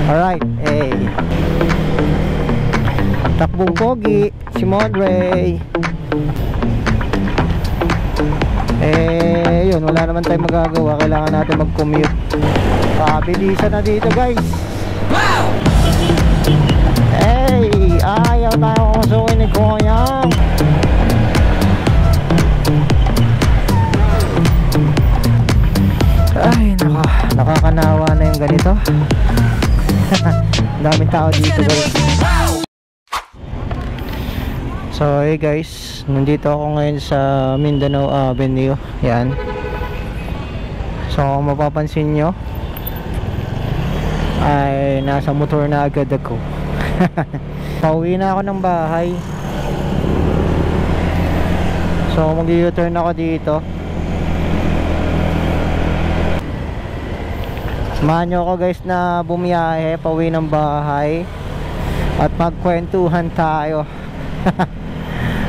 Alright, takbong pogi si Mondray. Yun, wala naman tayong magagawa. Kailangan natin mag-commute. Pabilisan na dito, guys. Ayaw tayo kumasukin ni Koyang. Ay, nakakanawa na yung ganito. Daming tao dito, guys. So, hey guys, nandito ako ngayon sa Mindanao Avenue. Yan. So, kung mapapansin nyo, ay nasa motor na agad ako. Pauwi na ako ng bahay. So, mag-u-turn ako dito. Samahan nyo ako guys na bumiyahe pauwi ng bahay at magkwentuhan tayo.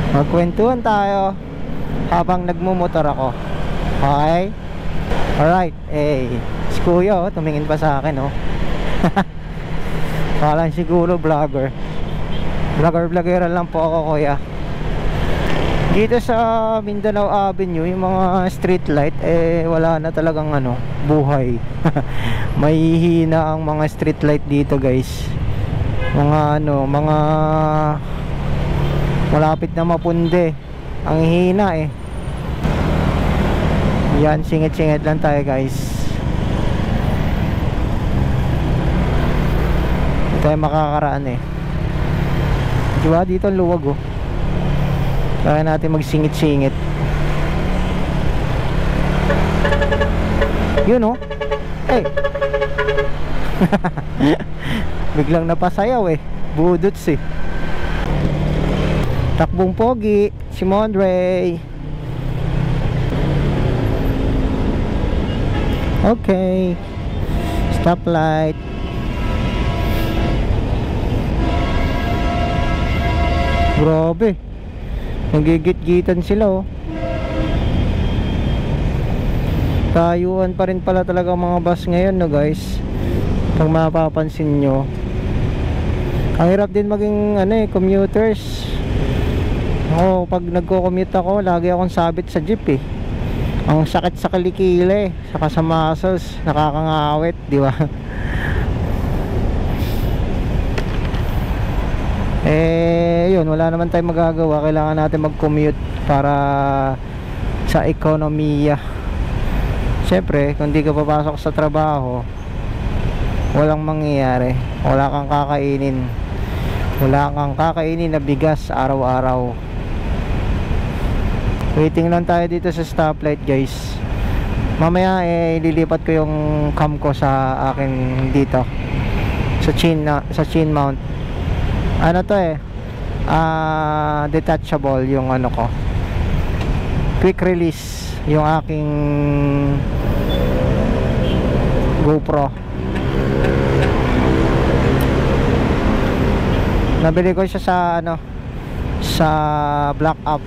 Magkwentuhan tayo habang nagmumotor ako. Okay? Alright, si Kuya tumingin pa sa akin, oh. Parang siguro vlogger lang po ako, Kuya. Dito sa Mindanao Avenue, yung mga street light, wala na talagang buhay. Mahihina ang mga street light dito, guys. Mga malapit na mapunde. Ang hina Yan, singit-singit lang tayo, guys. Ito tayo makakaraan diba? Dito ang luwag, oh. Kaya natin magsingit-singit. Yun, oh. Biglang napasayaw budots takbong pogi si Mondray. Okay, stoplight. Grabe, nagigit-gitan sila, oh. Tayuan pa rin pala talaga mga bus ngayon, no, guys. Kung mapapansin nyo, ang hirap din maging commuters. Pag nagko-commute ako, lagi akong sabit sa jeep Ang sakit sa kilikili, saka sa muscles, nakakangawit, di ba? Yun, wala naman tayong magagawa. Kailangan natin mag-commute para sa ekonomiya. Siyempre, kung di ka papasok sa trabaho, walang mangyayari. Wala kang kakainin. Wala kang kakainin na bigas araw-araw. Waiting lang tayo dito sa stoplight, guys. Mamaya ililipat ko yung cam ko sa akin dito sa chin mount. Ano to detachable yung ko. Quick release yung aking GoPro. Nabili ko siya sa Black App.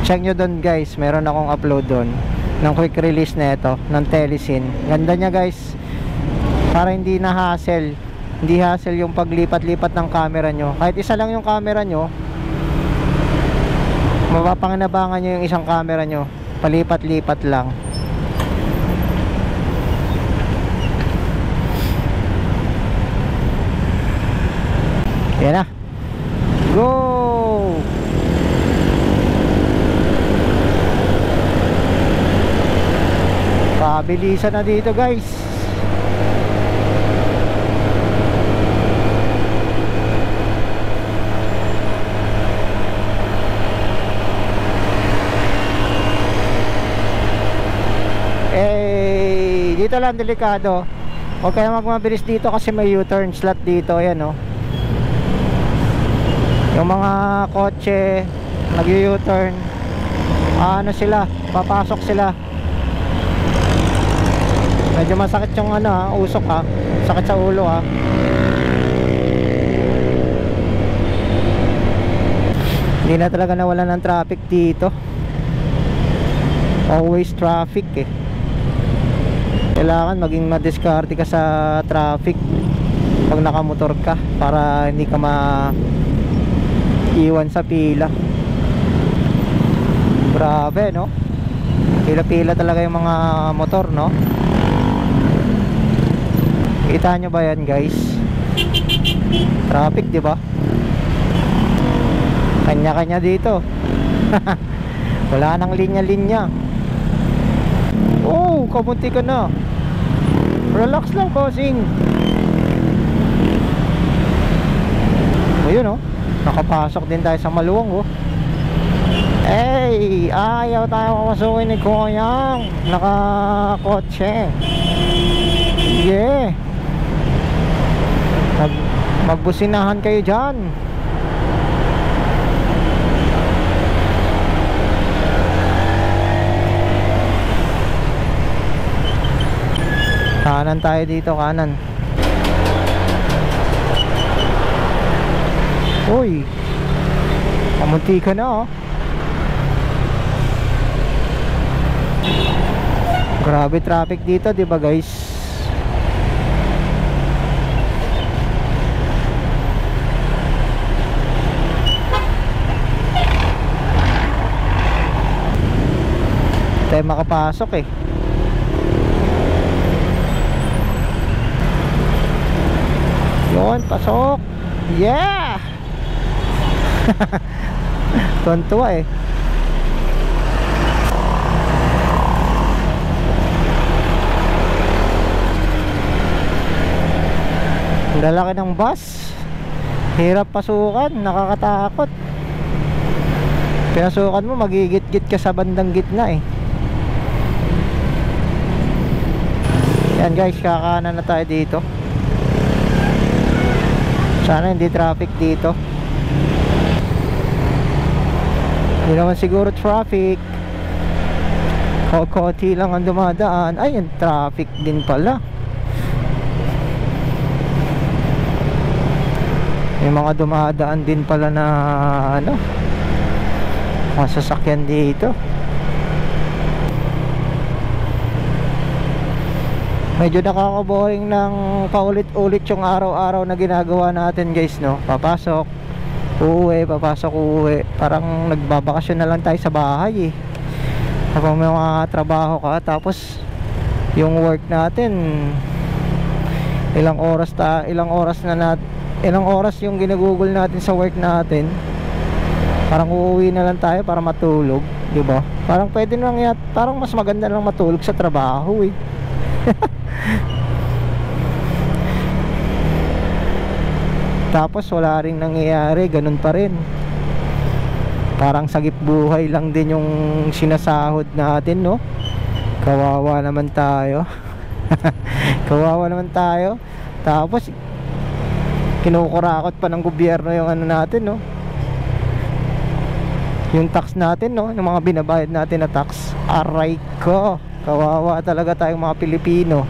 Check nyo doon, guys, meron akong upload doon ng quick release na ito ng Telesin. Ganda niya, guys, para hindi na hassle. Hindi hassle yung paglipat-lipat ng camera nyo. Kahit isa lang yung camera nyo, mapapanginabangan nyo yung isang camera nyo. Palipat-lipat lang. Yan na. Go! Pabilisan na dito, guys. Dito lang delikado. Huwag kayo magmabilis dito kasi may U-turn slot dito. Ayan, oh. Yung mga kotse nag-U-turn, sila, papasok sila. Medyo masakit yung usok sakit sa ulo Hindi na talaga nawalan ng traffic dito. Always traffic Kailangan maging madiskarte ka sa traffic pag nakamotor ka, para hindi ka iwan sa pila. Grabe, no? Pila-pila talaga yung mga motor, no? Kita nyo ba yan, guys? Traffic, di ba? Kanya-kanya dito. Wala nang linya-linya. Oh, kamunti ka na. Relax lang, bossing. Ayun, oh. Nakapasok din tayo sa maluwang, oh. Hey, ayaw tayo mamasukin ni Koyang. Nakakotse. Yeah. Magbusinahan kayo dyan. Kanan tayo dito, kanan. Uy, kamunti ka na, oh. Grabe traffic dito, di ba, guys? Tayo makapasok, eh. Yun, pasok. Yeah. Tuwan-tuwa, eh. Ang lalaki ng bus. Hirap pasukan, nakakatakot. Pinasukan mo, magigit-git ka sa bandang gitna, eh. Yan, guys, kakanan na tayo dito. Sana hindi traffic dito. Hindi naman siguro traffic. Kokoti lang ang dumadaan. Ay, yung traffic din pala. May mga dumadaan din pala na ano, mga sasakyan dito. Medyo nakaka-boring ng paulit-ulit yung araw-araw na ginagawa natin, guys, no? Papasok, uuwi, papasok, uuwi. Parang nagbabakasyon na lang tayo sa bahay, eh. Habang may mga trabaho ka, tapos yung work natin, ilang oras yung ginagugol natin sa work natin. Parang uuwi na lang tayo para matulog, di ba? Parang pwede lang parang mas maganda lang matulog sa trabaho, eh. Tapos wala ring nangyayari, ganun pa rin. Parang sagip buhay lang din yung sinasahod natin, no? Kawawa naman tayo. Kawawa naman tayo. Tapos kinukurakot pa ng gobyerno yung ano natin, no? Yung tax natin, no? Yung mga binabayad natin na tax. Aray ko, kawawa talaga tayong mga Pilipino.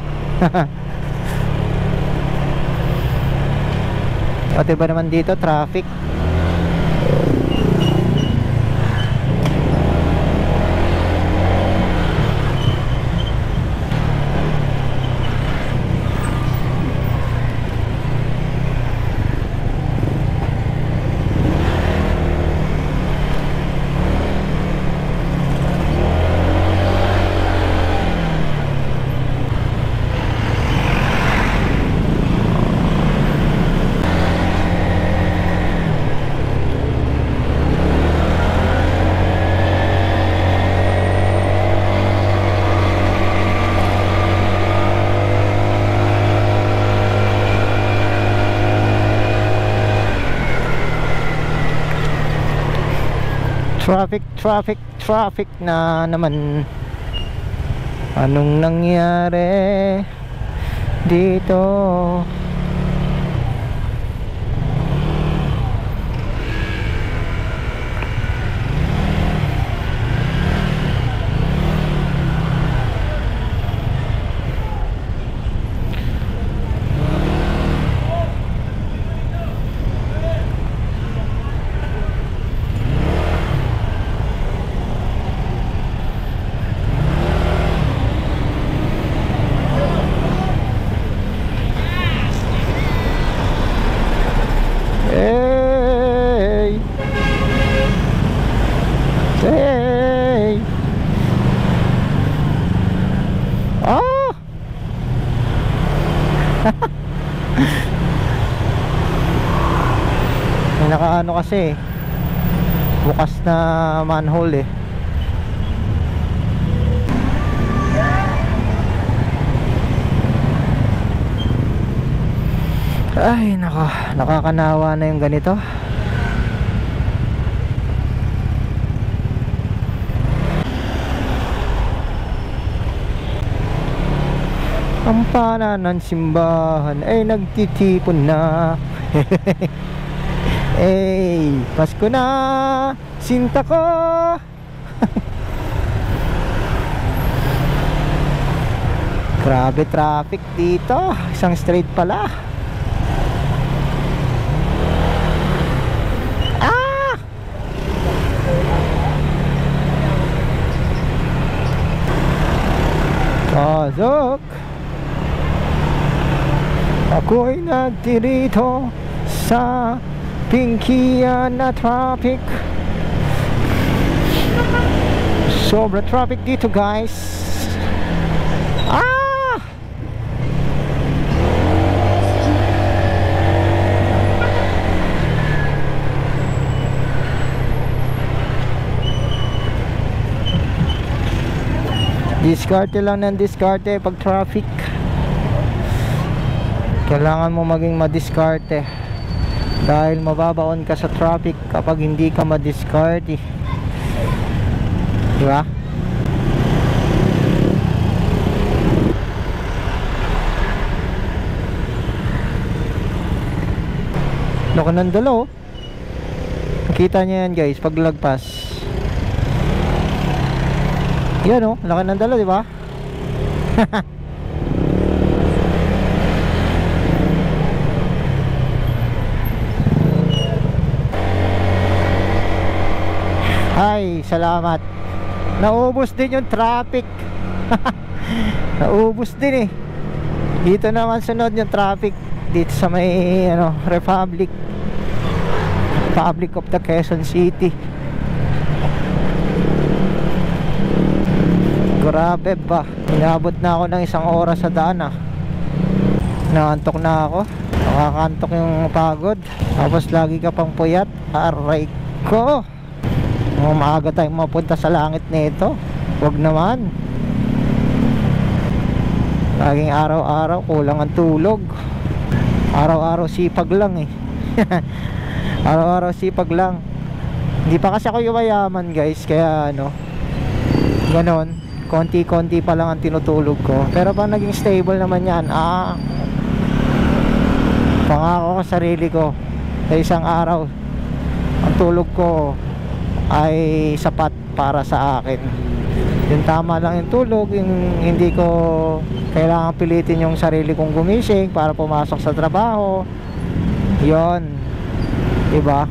Pati ba naman dito traffic? Traffic na naman. Anong nangyari dito? May nakaano kasi bukas na manhole eh. Ay nako, nakakanawa na yung ganito. Ang pana ng simbahan ay nagtitipon na. Ey, Pasko na, sinta ko. Grabe traffic dito. Isang straight pala. Ah! Pasok. Ako'y nagtirito sa Pinkian na traffic. Sobra traffic dito guys. Ah! Diskarte lang ng diskarte pag traffic. Kailangan mo maging madiskarte dahil mababaon ka sa traffic kapag hindi ka madiskarte. Diba? Loko ng dalo. Nakita nyo yan guys pag lagpas. Yan o, laki ng dalo diba? Ay, salamat. Naubos din yung traffic. Naubos din eh. Dito naman sunod yung traffic dito sa may Republic of the Quezon City. Grabe ba. Inabot na ako ng 1 oras sa daan ah. Naantok na ako. Nakakantok yung pagod. Tapos lagi ka pang puyat. Aray ko. Maaga tayong mapunta sa langit nito. Huwag naman. Laging araw-araw kulang ang tulog. Araw-araw sipag lang eh. Araw-araw sipag lang. Hindi pa kasi ako yumayaman guys. Kaya ganon. Konti-konti pa lang ang tinutulog ko. Pero pag naging stable naman yan, pangako ko sa sarili ko sa isang araw ang tulog ko ay sapat para sa akin. Yung tama lang yung tulog, yung hindi ko kailangan pilitin yung sarili kong gumising para pumasok sa trabaho. Yon, diba?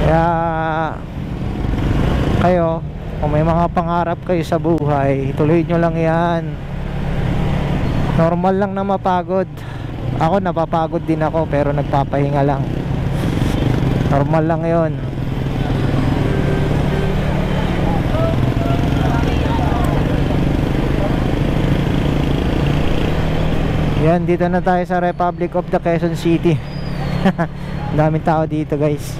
Kaya kayo, kung may mga pangarap kayo sa buhay, tuloy nyo lang yan. Normal lang na mapagod. Ako napapagod din ako pero nagpapahinga lang. Normal lang yon. Yan, dito na tayo sa Republic of the Quezon City. Daming tao dito guys.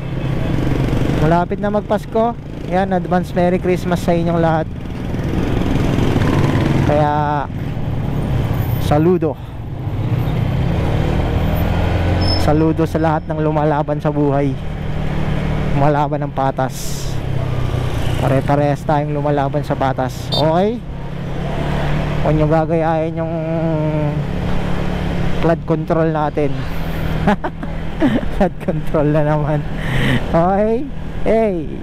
Malapit na magpasko. Yan, advance Merry Christmas sa inyong lahat. Kaya saludo. Saludo sa lahat ng lumalaban sa buhay. Lumalaban ng patas. Pare-parehas tayong lumalaban sa patas. Okay? Huwag nyo gagayain yung flood control natin. Flood control na naman. Okay? Hey!